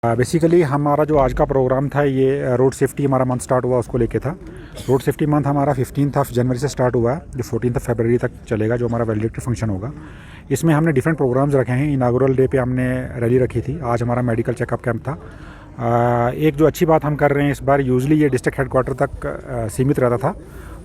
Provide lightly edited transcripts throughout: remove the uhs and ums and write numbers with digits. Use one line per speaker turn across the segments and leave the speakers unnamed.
Basically हमारा जो आज का प्रोग्राम था ये रोड सेफ्टी हमारा मंथ स्टार्ट हुआ उसको लेके था। रोड सेफ्टी मंथ हमारा 15 ऑफ जनवरी से स्टार्ट हुआ है जो 14 फरवरी तक चलेगा, जो हमारा वैलिडिटी फंक्शन होगा। इसमें हमने डिफरेंट प्रोग्राम्स रखे हैं। इनागुरल डे पे हमने रैली रखी थी, आज हमारा मेडिकल चेकअप कैंप था। एक जो अच्छी बात हम कर रहे हैं इस बार, यूजली ये डिस्ट्रिक्ट हेडक्वार्टर तक सीमित रहता था,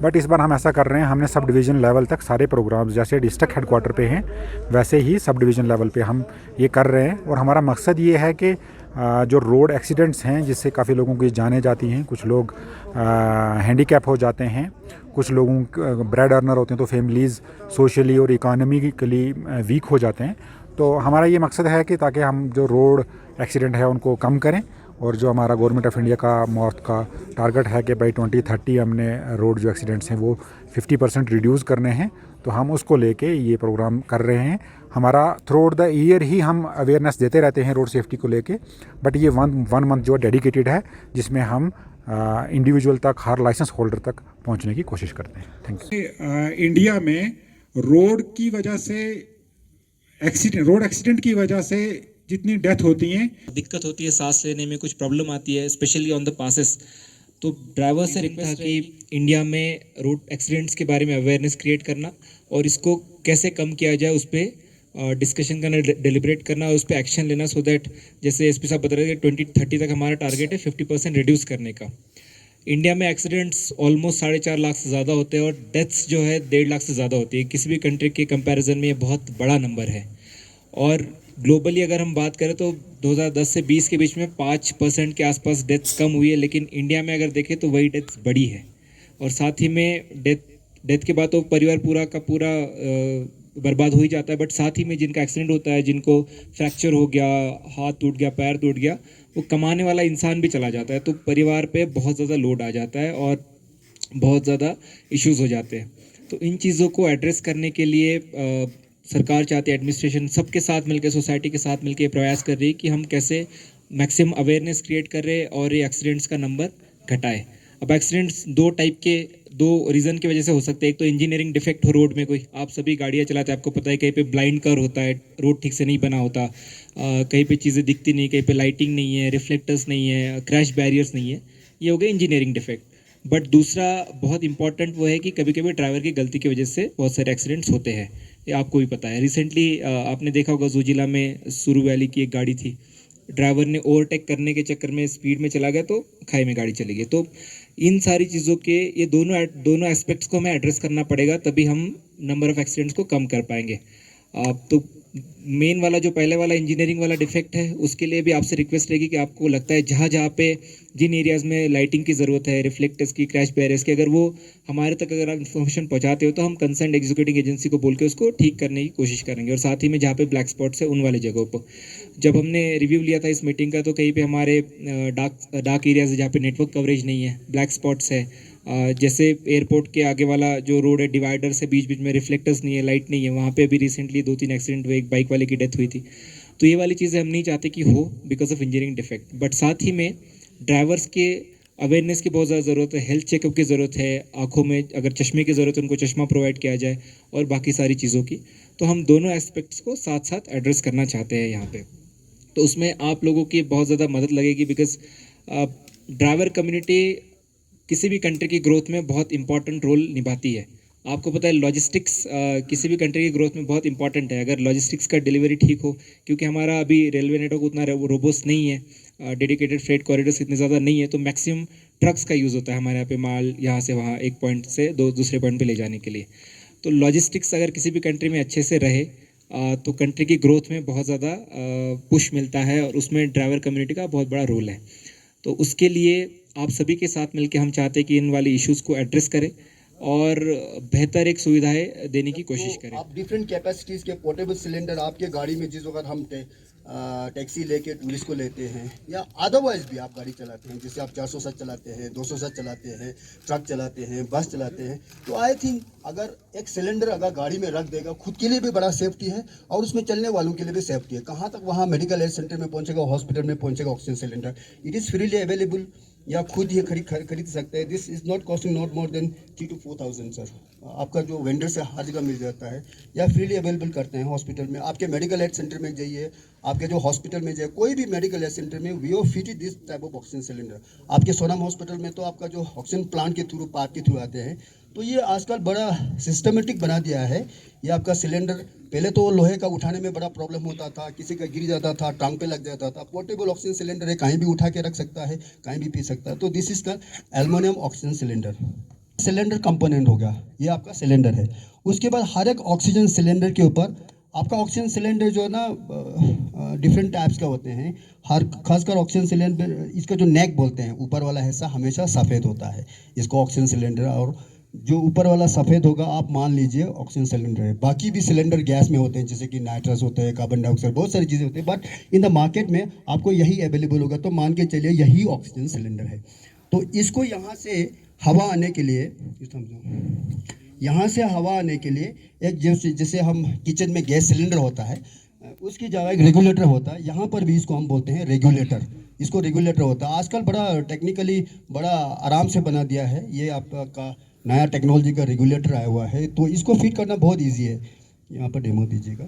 बट इस बार हम ऐसा कर रहे हैं, हमने सब डिवीज़न लेवल तक सारे प्रोग्राम्स जैसे डिस्ट्रिक्ट हेडक्वार्टर पे हैं वैसे ही सब डिवीज़न लेवल पे हम ये कर रहे हैं। और हमारा मकसद ये है कि जो रोड एक्सीडेंट्स हैं जिससे काफ़ी लोगों की जानें जाती हैं, कुछ लोग हैंडीकैप हो जाते हैं, कुछ लोगों ब्रेड अर्नर होते हैं तो फैमिलीज़ सोशली और इकोनॉमिकली वीक हो जाते हैं। तो हमारा ये मकसद है कि ताकि हम जो रोड एक्सीडेंट है उनको कम करें, और जो हमारा गवर्नमेंट ऑफ इंडिया का मौत का टारगेट है कि बाई 2030 हमने रोड जो एक्सीडेंट्स हैं वो 50% रिड्यूस करने हैं, तो हम उसको लेके ये प्रोग्राम कर रहे हैं। हमारा थ्रू आउट द ईयर ही हम अवेयरनेस देते रहते हैं रोड सेफ्टी को लेके, बट ये वन मंथ जो डेडिकेटेड है जिसमें हम इंडिविजुअल तक, हर लाइसेंस होल्डर तक पहुंचने की कोशिश करते हैं। Thank you.
इंडिया में रोड की वजह से रोड एक्सीडेंट की वजह से जितनी डेथ होती हैं,
दिक्कत होती है, सांस लेने में कुछ प्रॉब्लम आती है, स्पेशली ऑन द पासेस। तो ड्राइवर से रिक्वेस्ट है कि इंडिया में रोड एक्सीडेंट्स के बारे में अवेयरनेस क्रिएट करना और इसको कैसे कम किया जाए उस पर डिस्कशन करना, डिलिब्रेट करना और उस पर एक्शन लेना, सो दैट जैसे एसपी साहब बता रहे थे 2030 तक हमारा टारगेट है 50% रिड्यूस करने का। इंडिया में एक्सीडेंट्स ऑलमोस्ट 4.5 लाख से ज़्यादा होते हैं और डेथ्स जो है 1.5 लाख से ज़्यादा होती है। किसी भी कंट्री के कंपैरिजन में ये बहुत बड़ा नंबर है। और ग्लोबली अगर हम बात करें तो 2010 से 20 के बीच में 5% के आसपास डेथ्स कम हुई है, लेकिन इंडिया में अगर देखें तो वही डेथ्स बढ़ी है। और साथ ही में डेथ के बाद तो परिवार पूरा का पूरा बर्बाद हो ही जाता है, बट साथ ही में जिनका एक्सीडेंट होता है, जिनको फ्रैक्चर हो गया, हाथ टूट गया, पैर टूट गया, वो कमाने वाला इंसान भी चला जाता है, तो परिवार पे बहुत ज़्यादा लोड आ जाता है और बहुत ज़्यादा इश्यूज हो जाते हैं। तो इन चीज़ों को एड्रेस करने के लिए सरकार चाहती है, एडमिनिस्ट्रेशन सबके साथ मिलकर, सोसाइटी के साथ मिलकर प्रयास कर रही है कि हम कैसे मैक्सिमम अवेयरनेस क्रिएट कर रहे हैं और ये एक्सीडेंट्स का नंबर घटाए। अब एक्सीडेंट्स दो टाइप के, दो रीज़न की वजह से हो सकते हैं। एक तो इंजीनियरिंग डिफेक्ट हो रोड में, कोई आप सभी गाड़ियाँ चलाते हैं, आपको पता है कहीं पे ब्लाइंड कर्व होता है, रोड ठीक से नहीं बना होता, कहीं पे चीज़ें दिखती नहीं, कहीं पे लाइटिंग नहीं है, रिफ्लेक्टर्स नहीं है, क्रैश बैरियर्स नहीं है, ये हो गया इंजीनियरिंग डिफेक्ट। बट दूसरा बहुत इंपॉर्टेंट वो है कि कभी कभी ड्राइवर की गलती की वजह से बहुत सारे एक्सीडेंट्स होते हैं, ये आपको भी पता है। रिसेंटली आपने देखा होगा ज़ूजिला में सुरू वैली की एक गाड़ी थी, ड्राइवर ने ओवरटेक करने के चक्कर में स्पीड में चला गया तो खाई में गाड़ी चली गई। तो इन सारी चीज़ों के ये दोनों एस्पेक्ट्स को हमें एड्रेस करना पड़ेगा, तभी हम नंबर ऑफ़ एक्सीडेंट्स को कम कर पाएंगे। तो मेन वाला जो पहले वाला इंजीनियरिंग वाला डिफेक्ट है, उसके लिए भी आपसे रिक्वेस्ट रहेगी कि आपको लगता है जहाँ जहाँ पे जिन एरियाज़ में लाइटिंग की ज़रूरत है, रिफ्लेक्टर्स की, क्रैश बैरियर्स की, अगर वो हमारे तक अगर आप इन्फॉर्मेशन पहुँचाते हो तो हम कंसर्न एग्जीक्यूटिंग एजेंसी को बोल के उसको ठीक करने की कोशिश करेंगे। और साथ ही में जहाँ पे ब्लैक स्पॉट्स है उन वाली जगहों पर, जब हमने रिव्यू लिया था इस मीटिंग का, तो कहीं पे हमारे डार्क एरियाज है जहाँ पे नेटवर्क कवरेज नहीं है, ब्लैक स्पॉट्स है, जैसे एयरपोर्ट के आगे वाला जो रोड है, डिवाइडर से बीच बीच में रिफ्लेक्टर्स नहीं है, लाइट नहीं है, वहाँ पे अभी रिसेंटली 2-3 एक्सीडेंट हुए, एक बाइक वाले की डेथ हुई थी। तो ये वाली चीज़ें हम नहीं चाहते कि हो because of engineering defect. But साथ ही में ड्राइवर्स के अवेयरनेस की बहुत ज़्यादा ज़रूरत है, हेल्थ चेकअप की ज़रूरत है, आँखों में अगर चश्मे की ज़रूरत है उनको चश्मा प्रोवाइड किया जाए, और बाकी सारी चीज़ों की। तो हम दोनों एस्पेक्ट्स को साथ साथ एड्रेस करना चाहते हैं यहाँ पे। तो उसमें आप लोगों की बहुत ज़्यादा मदद लगेगी, बिकॉज ड्राइवर कम्युनिटी किसी भी कंट्री की ग्रोथ में बहुत इंपॉर्टेंट रोल निभाती है। आपको पता है लॉजिस्टिक्स किसी भी कंट्री की ग्रोथ में बहुत इंपॉर्टेंट है। अगर लॉजिस्टिक्स का डिलीवरी ठीक हो, क्योंकि हमारा अभी रेलवे नेटवर्क उतना रोबोस्ट नहीं है, डेडिकेटेड फ्रेट कॉरिडोर्स इतने ज़्यादा नहीं है, तो मैक्सिमम ट्रक्स का यूज़ होता है हमारे यहाँ पे माल यहाँ से वहाँ एक पॉइंट से दूसरे पॉइंट पे ले जाने के लिए। तो लॉजिस्टिक्स अगर किसी भी कंट्री में अच्छे से रहे तो कंट्री की ग्रोथ में बहुत ज़्यादा पुश मिलता है, और उसमें ड्राइवर कम्युनिटी का बहुत बड़ा रोल है। तो उसके लिए आप सभी के साथ मिलकर हम चाहते हैं कि इन वाली इश्यूज़ को एड्रेस करें और बेहतर एक सुविधाएं देने की कोशिश करें।
आप डिफरेंट कैपेसिटीज़ के पोर्टेबल सिलेंडर आपके गाड़ी में, जिस वक्त हम टैक्सी लेके टूरिस्ट को लेते हैं या अदरवाइज भी आप गाड़ी चलाते हैं, जैसे आप 407 चलाते हैं, 207 चलाते हैं, ट्रक चलाते हैं, बस चलाते हैं, तो आई थिंक अगर एक सिलेंडर अगर गाड़ी में रख देगा, खुद के लिए भी बड़ा सेफ्टी है और उसमें चलने वालों के लिए भी सेफ्टी है। कहाँ तक वहाँ मेडिकल हेल्थ सेंटर में पहुँचेगा, हॉस्पिटल में पहुँचेगा oxygen cylinder, it is freely available. या खुद ये खरीद सकते हैं। This is not costing not more than 3 to 4,000 sir. आपका जो वेंडर से हर जगह मिल जाता है या फ्रीली अवेलेबल करते हैं हॉस्पिटल में। आपके मेडिकल हेल्थ सेंटर में जाइए, आपके जो हॉस्पिटल में जाइए, कोई भी मेडिकल हेल्थ सेंटर में we have fitted this type of oxygen cylinder. आपके सोनम हॉस्पिटल में तो आपका जो ऑक्सीजन प्लांट के थ्रू, पाइप के थ्रू आते हैं। तो ये आजकल बड़ा सिस्टमेटिक बना दिया है। ये आपका सिलेंडर, पहले तो लोहे का उठाने में बड़ा प्रॉब्लम होता था, किसी का गिर जाता था, टांग पे लग जाता था। पोर्टेबल ऑक्सीजन सिलेंडर है, कहीं भी उठा के रख सकता है, कहीं भी पी सकता है। तो दिस इज का aluminium oxygen cylinder. Cylinder component हो गया, ये आपका सिलेंडर है। उसके बाद हर एक ऑक्सीजन सिलेंडर के ऊपर आपका ऑक्सीजन सिलेंडर जो है ना डिफरेंट टाइप्स का होते हैं। हर खासकर ऑक्सीजन सिलेंडर, इसका जो नेक बोलते हैं, ऊपर वाला हिस्सा हमेशा सफ़ेद होता है इसको ऑक्सीजन सिलेंडर। और जो ऊपर वाला सफ़ेद होगा आप मान लीजिए ऑक्सीजन सिलेंडर है। बाकी भी सिलेंडर गैस में होते हैं, जैसे कि नाइट्रस होते हैं, कार्बन डाइऑक्साइड, बहुत सारी चीज़ें होती हैं। बट इन द मार्केट में आपको यही अवेलेबल होगा, तो मान के चलिए यही ऑक्सीजन सिलेंडर है। तो इसको यहाँ से हवा आने के लिए, यहाँ से हवा आने के लिए एक जैसे हम किचन में गैस सिलेंडर होता है, उसकी जगह एक रेगुलेटर होता है। यहाँ पर भी इसको हम बोलते हैं रेगुलेटर। इसको रेगुलेटर होता है। आजकल बड़ा टेक्निकली बड़ा आराम से बना दिया है। ये आपका नया टेक्नोलॉजी का रेगुलेटर आया हुआ है, तो इसको फिट करना बहुत ईजी है। यहाँ पर डेमो दीजिएगा।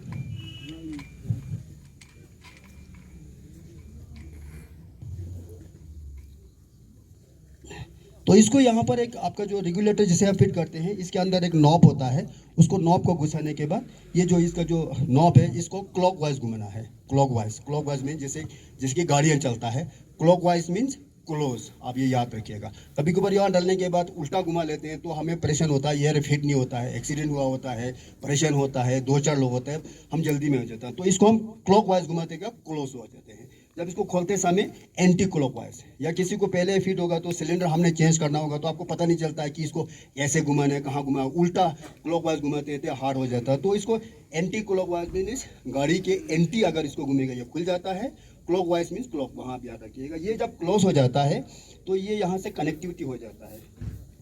तो इसको यहाँ पर एक आपका जो रेगुलेटर जिसे हम फिट करते हैं, इसके अंदर एक नॉब होता है। उसको नॉब को घुसाने के बाद ये जो इसका जो नॉब है, इसको क्लॉकवाइज घुमाना है। क्लॉकवाइज में जैसे जिसकी गाड़ियाँ चलता है, क्लॉकवाइज मीन्स क्लोज। आप ये याद रखिएगा। कभी कभार यहाँ डालने के बाद उल्टा घुमा लेते हैं तो हमें परेशान होता है, एयर फिट नहीं होता है, एक्सीडेंट हुआ होता है, परेशान होता है, 2-4 लोग होते हैं, हम जल्दी में हो जाता है। तो इसको हम क्लॉकवाइज घुमाते हैं, क्लोज हो जाते हैं। जब इसको खोलते समय एंटी क्लॉकवाइज, या किसी को पहले फिट होगा तो सिलेंडर हमने चेंज करना होगा, तो आपको पता नहीं चलता है कि इसको कैसे घुमाना है, कहाँ घुमाना है। उल्टा क्लॉकवाइज घुमाते हैं हार्ड हो जाता है। तो इसको एंटी क्लॉकवाइज मीन्स गाड़ी के एंटी अगर इसको घूमेगा ये खुल जाता है। क्लॉकवाइज मीन्स क्लॉक, वहाँ आप याद रखिएगा। ये जब क्लोज हो जाता है तो ये यहाँ से कनेक्टिविटी हो जाता है।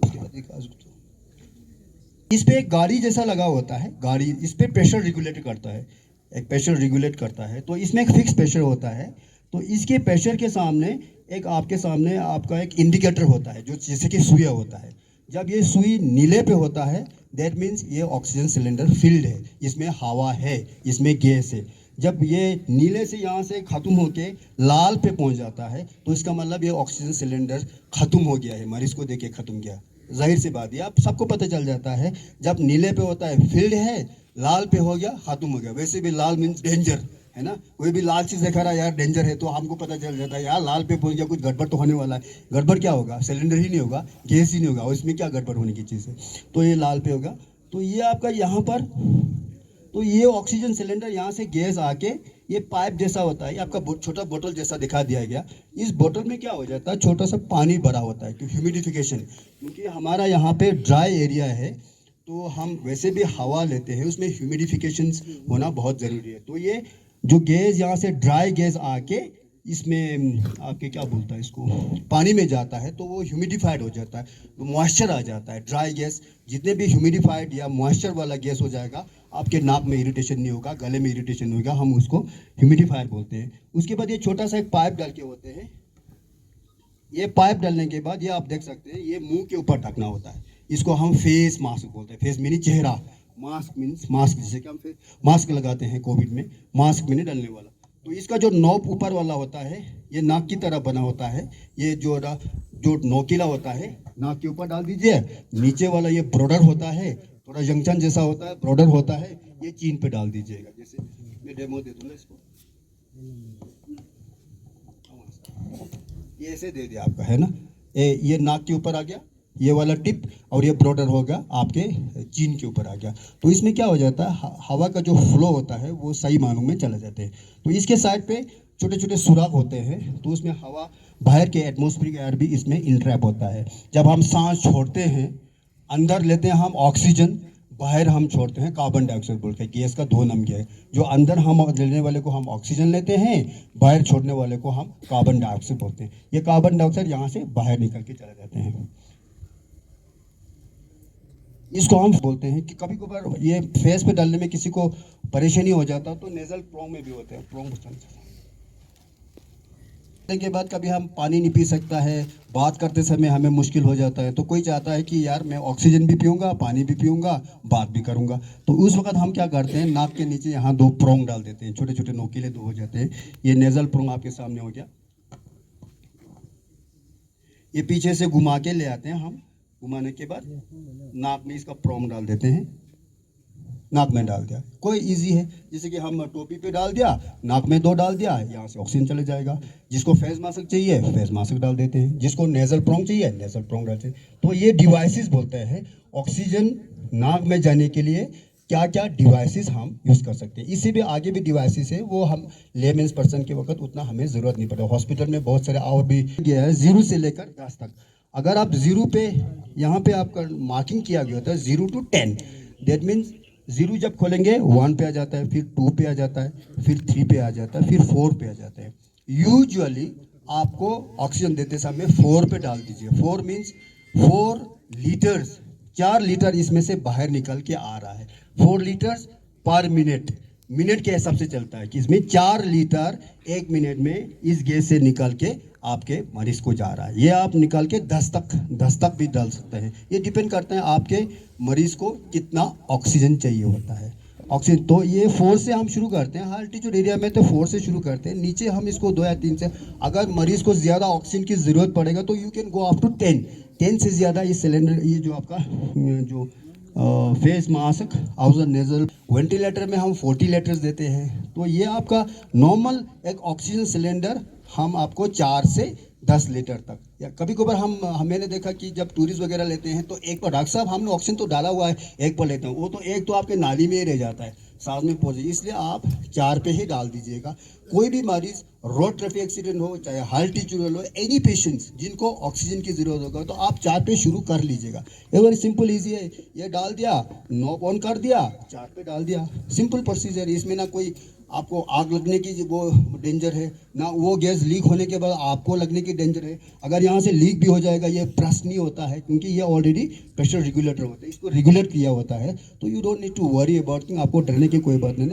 उसके बाद इस पे एक गाड़ी जैसा लगा होता है, गाड़ी इस पे प्रेशर रेगुलेट करता है, एक प्रेशर रेगुलेट करता है। तो इसमें एक फिक्स प्रेशर होता है। तो इसके प्रेशर के सामने एक आपके सामने आपका एक इंडिकेटर होता है, जो जैसे कि सुई होता है। जब ये सुई नीले पे होता है, दैट मीन्स ये ऑक्सीजन सिलेंडर फिल्ड है, इसमें हवा है, इसमें गैस है। जब ये नीले से यहाँ से ख़त्म होके लाल पे पहुँच जाता है, तो इसका मतलब ये ऑक्सीजन सिलेंडर ख़त्म हो गया है, मरीज को देके ख़त्म गया। जाहिर सी बात है, आप सबको पता चल जाता है। जब नीले पे होता है फील्ड है, लाल पे हो गया ख़त्म हो गया। वैसे भी लाल मीन्स डेंजर है ना, कोई भी लाल चीज़ देखा रहा है यार डेंजर है, तो हमको पता चल जाता है यार लाल पे पहुंच गया, कुछ गड़बड़ तो होने वाला है। गड़बड़ क्या होगा? सिलेंडर ही नहीं होगा, गैस ही नहीं होगा, और इसमें क्या गड़बड़ होने की चीज़ है। तो ये लाल पे होगा। तो ये आपका यहाँ पर, तो ये ऑक्सीजन सिलेंडर यहाँ से गैस आके ये पाइप जैसा होता है, ये आपका छोटा बोतल जैसा दिखा दिया गया। इस बोतल में क्या हो जाता है, छोटा सा पानी भरा होता है, क्योंकि ह्यूमिडिफिकेशन, क्योंकि हमारा यहाँ पे ड्राई एरिया है, तो हम वैसे भी हवा लेते हैं, उसमें ह्यूमिडिफिकेशन होना बहुत ज़रूरी है। तो ये जो गैस यहाँ से ड्राई गैस आके इसमें आपके क्या बोलता है इसको, पानी में जाता है, तो वो ह्यूमिडिफाइड हो जाता है, तो मॉइस्चर आ जाता है। ड्राई गैस जितने भी ह्यूमिडिफाइड या मॉइस्चर वाला गैस हो जाएगा, आपके नाक में इरिटेशन नहीं होगा, गले में इरिटेशन नहीं होगा, हम उसको ह्यूमिडिफायर बोलते हैं। उसके बाद ये छोटा सा एक पाइप डाल के होते हैं। ये पाइप डालने के बाद ये आप देख सकते हैं, ये मुंह के ऊपर ढकना होता है, इसको हम फेस मास्क बोलते हैं। फेस मीनी चेहरा, मास्क मीन्स मास्क, जैसे कि हम मास्क लगाते हैं कोविड में, मास्क में नहीं डालने वाला। तो इसका जो नॉब ऊपर वाला होता है, ये नाक की तरह बना होता है। ये जो नोकीला होता है, नाक के ऊपर डाल दीजिए। नीचे वाला ये ब्रॉडर होता है, थोड़ा जंक्शन जैसा होता है, ब्रॉडर होता है, ये चीन पे डाल दीजिएगा। जैसे मैं डेमो दे दूंगा इसको, ये ऐसे दे दिया आपका, है ना। ये नाक के ऊपर आ गया, ये वाला टिप, और ये ब्रॉडर होगा आपके चीन के ऊपर आ गया। तो इसमें क्या हो जाता है, हवा का जो फ्लो होता है वो सही मानों में चला जाता है। तो इसके साइड पे छोटे छोटे सुराख होते हैं, तो उसमें हवा, बाहर के एटमॉस्फेरिक एयर भी इसमें इंट्रैप होता है। जब हम सांस छोड़ते हैं, अंदर लेते हैं हम ऑक्सीजन, बाहर हम छोड़ते हैं कार्बन डाइऑक्साइड बोल के। गैस का 2 नाम है, जो अंदर हम लेने वाले को हम ऑक्सीजन लेते हैं, बाहर छोड़ने वाले को हम कार्बन डाइऑक्साइड बोलते हैं। ये कार्बन डाइऑक्साइड यहाँ से बाहर निकल के चले जाते हैं। इसको हम बोलते हैं कि कभी कभार ये फेस पे डालने में किसी को परेशानी हो जाता, तो नेजल प्रोंग में भी होते हैं, प्रोंग के बाद कभी हम पानी नहीं पी सकता है, बात करते समय हमें मुश्किल हो जाता है, तो कोई चाहता है कि यार मैं ऑक्सीजन भी पीऊँगा, पानी भी पीऊँगा, बात भी करूँगा। तो उस वक्त हम क्या करते हैं, नाक के नीचे यहाँ 2 प्रोंग डाल देते हैं, छोटे छोटे नोकीले 2 हो जाते हैं। ये नेजल प्रोंग आपके सामने हो गया। ये पीछे से घुमा के ले आते हैं हम, घुमाने के बाद नाक में इसका प्रोंग डाल देते हैं, नाक में डाल दिया। कोई इजी है, जैसे कि हम टोपी पे डाल दिया, नाक में 2 डाल दिया, यहाँ से ऑक्सीजन चले जाएगा। जिसको फेस मास्क चाहिए फेस मास्क डाल देते हैं, जिसको नेजल प्रोंग चाहिए नेजल प्रोंग डालते हैं। तो ये डिवाइसेस बोलते हैं ऑक्सीजन नाक में जाने के लिए क्या क्या डिवाइसेस हम यूज़ कर सकते हैं। इससे भी आगे भी डिवाइसेस है, वो हम लेमेंस पर्सन के वक्त उतना हमें ज़रूरत नहीं पड़ता। हॉस्पिटल में बहुत सारे और भी गया है 0 से लेकर 10 तक। अगर आप 0 पे यहाँ पे आपका मार्किंग किया गया होता है 0 to 10, दैट मीन्स 0 जब खोलेंगे 1 पे आ जाता है, फिर 2 पे आ जाता है, फिर 3 पे आ जाता है, फिर 4 पे आ जाता है। यूजुअली आपको ऑक्सीजन देते समय 4 पे डाल दीजिए। 4 मीन्स 4 लीटर्स, 4 लीटर इसमें से बाहर निकल के आ रहा है। 4 लीटर्स पर मिनट, मिनट के हिसाब से चलता है कि इसमें 4 लीटर 1 मिनट में इस गैस से निकल के आपके मरीज को जा रहा है। ये आप निकाल के 10 तक भी डाल सकते हैं। ये डिपेंड करता है आपके मरीज को कितना ऑक्सीजन चाहिए होता है। ऑक्सीजन तो ये 4 से हम शुरू करते हैं, हाई एल्टीट्यूड एरिया में तो 4 से शुरू करते हैं, नीचे हम इसको 2 या 3 से। अगर मरीज को ज़्यादा ऑक्सीजन की ज़रूरत पड़ेगा तो you can go up to 10 से ज़्यादा। ये सिलेंडर, ये जो आपका जो face mask oxygen nasal, ventilator में हम 40 लीटर्स देते हैं। तो ये आपका नॉर्मल एक ऑक्सीजन सिलेंडर हम आपको 4 से 10 लीटर तक, या कभी कभार मैंने देखा कि जब टूरिस्ट वगैरह लेते हैं तो एक पर, डॉक्टर साहब हमने ऑक्सीजन तो डाला हुआ है, एक पर लेते हैं, वो तो एक तो आपके नाली में ही रह जाता है, सांस में पहुंचे, इसलिए आप 4 पे ही डाल दीजिएगा। कोई भी मरीज, रोड ट्रैफिक एक्सीडेंट हो चाहे हार्ट टिचुरल हो, एनी पेशेंट्स जिनको ऑक्सीजन की जरूरत होगा तो आप 4 पे शुरू कर लीजिएगा। ये वेरी सिंपल ईजी है। ये डाल दिया, नॉब ऑन कर दिया, 4 पे डाल दिया, सिंपल प्रोसीजर। इसमें ना कोई आपको आग लगने की वो डेंजर है, ना वो गैस लीक होने के बाद आपको लगने की डेंजर है। अगर यहाँ से लीक भी हो जाएगा, ये प्रेस नहीं होता है क्योंकि ये ऑलरेडी प्रेशर रेगुलेटर होता है, इसको रेगुलेट किया होता है। तो you don't need to worry about thing, आपको डरने की कोई बात नहीं।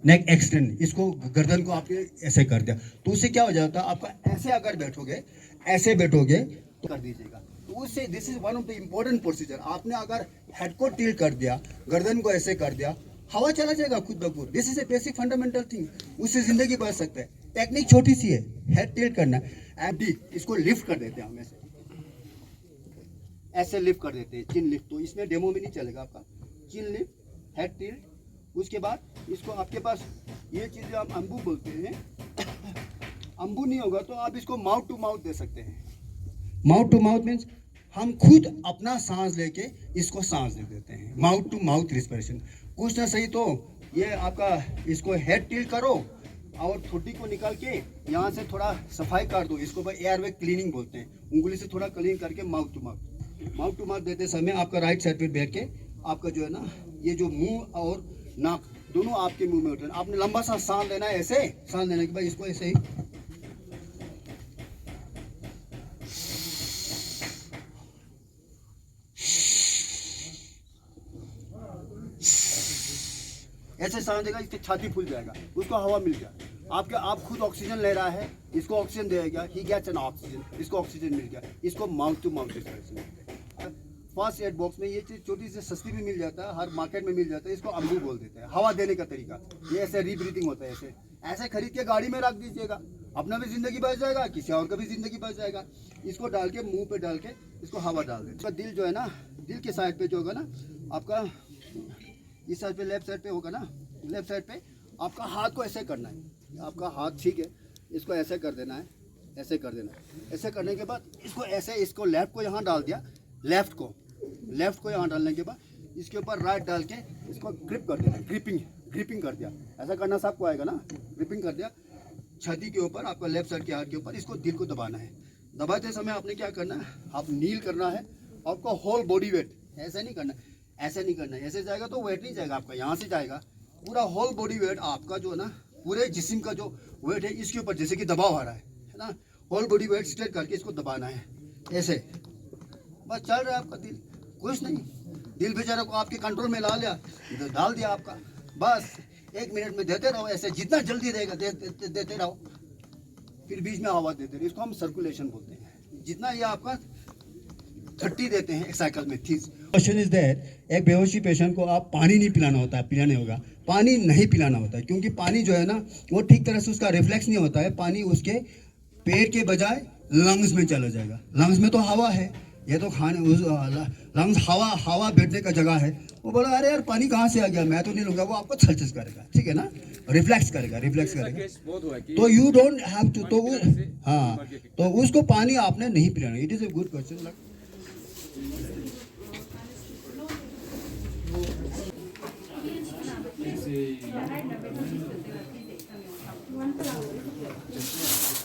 नेक एक्सटेंड, इसको गर्दन को आपने ऐसे कर दिया तो उससे क्या हो जाता है, आपका ऐसे अगर ऐसे बैठोगे तो कर दीजिएगा, तो उससे this is one of the important procedure. आपने अगर हेड को टिल्ट कर दिया, गर्दन को ऐसे कर दिया, हवा चला जाएगा खुद ब खुद। This is a basic fundamental thing, उससे जिंदगी बच सकता है। टेक्निक छोटी सी है, हेड टिल्ट करना है, इसको लिफ्ट कर देते हैं हम ऐसे लिफ्ट कर देते हैं, चिन लिफ्ट। तो इसमें डेमो में नहीं चलेगा आपका, चिन लिफ्ट, हेड टिल्ट। उसके बाद इसको आपके पास ये चीज़ जो आप अम्बू बोलते हैं, अम्बू नहीं होगा तो आप इसको माउथ टू माउथ दे सकते हैं। माउथ टू माउथ मीन्स हम खुद अपना सांस लेके इसको सांस दे देते हैं, माउथ टू माउथ रिस्पिरेशन। कुछ ना सही तो ये आपका, इसको हेड टिल्ट करो और ठोडी को निकाल के यहाँ से थोड़ा सफाई कर दो, इसको एयरवे क्लीनिंग बोलते हैं। उंगली से थोड़ा क्लीन करके माउथ टू माउथ देते समय आपका राइट साइड पे बैठ के आपका जो है ना, ये जो मुंह और नाक दोनों आपके मुंह में उठे। आपने लंबा सा सांस लेना है, ऐसे सांस लेने के बाद इसको ऐसे ही ऐसे सांस देगा, इसकी छाती फूल जाएगा, उसको हवा मिल गया। आप खुद ऑक्सीजन ले रहा है, इसको ऑक्सीजन देगा, ही गेट्स एन ऑक्सीजन, इसको ऑक्सीजन मिल गया, इसको mouth to mouth respiration. First aid box में ये चीज़ छोटी सी सस्ती भी मिल जाता है, हर मार्केट में मिल जाता है, इसको अम्बू बोल देते हैं। हवा देने का तरीका ये ऐसे रीब्रीथिंग होता है, ऐसे खरीद के गाड़ी में रख दीजिएगा, अपना भी जिंदगी बच जाएगा, किसी और का भी जिंदगी बच जाएगा। इसको डाल के मुंह पे डाल के इसको हवा डाल दें। इसका दिल जो है ना, दिल के साइड पे जो होगा ना आपका, इस साइड पे लेफ्ट साइड पे होगा ना, लेफ्ट साइड पे आपका हाथ को ऐसे करना है, आपका हाथ ठीक है, इसको ऐसे कर देना है, ऐसे कर देना है। ऐसे करने के बाद इसको ऐसे, इसको लेफ्ट को यहाँ डाल दिया, लेफ्ट को यहाँ डालने के बाद इसके ऊपर राइट डाल के इसको ग्रिप कर देना, ग्रिपिंग कर दिया। ऐसा करना सबको आएगा ना, ग्रिपिंग कर दिया छाती के ऊपर, आपका लेफ्ट साइड के हाथ के ऊपर, इसको दिल को दबाना है। दबाते समय आपने क्या करना है, आप नील करना है, आपको होल बॉडी वेट, ऐसे नहीं करना, ऐसे नहीं करना, ऐसे जाएगा तो वेट नहीं जाएगा आपका, यहाँ से जाएगा पूरा होल बॉडी वेट आपका जो है ना, पूरे जिस्म का जो वेट है इसके ऊपर, जैसे कि दबाव आ रहा है ना, होल बॉडी वेट स्ट्रेट करके इसको दबाना है ऐसे। बस चल रहा है आपका दिल, कुछ नहीं, दिल बेचारा को आपके कंट्रोल में ला लिया, डाल दिया आपका। बस 1 मिनट में देते रहो ऐसे, जितना जल्दी देगा देते रहो, फिर बीच में हवा देते रहिए, इसको हम सर्कुलेशन बोलते हैं। जितना ये आपका 30 देते हैं एक साइकिल में 30। क्वेश्चन इज दैट एक बेहोशी पेशेंट को आप पानी नहीं पिलाना होता है, पिलाने होगा, पानी नहीं पिलाना होता है, क्योंकि पानी जो है ना वो ठीक तरह से उसका रिफ्लेक्स नहीं होता है, पानी उसके पेट के बजाय लंग्स में चला जाएगा। लंग्स में तो हवा है, ये तो लंग्स हवा बैठने का जगह है। वो बोला अरे यार पानी कहाँ से आ गया, मैं तो नहीं लूंगा, वो आपको छलछस करेगा, ठीक है ना, रिफ्लेक्स करेगा। तो यू डोंट हैव टू, तो हाँ, तो उसको पानी आपने नहीं पिलाना। It is a good question.
One flower.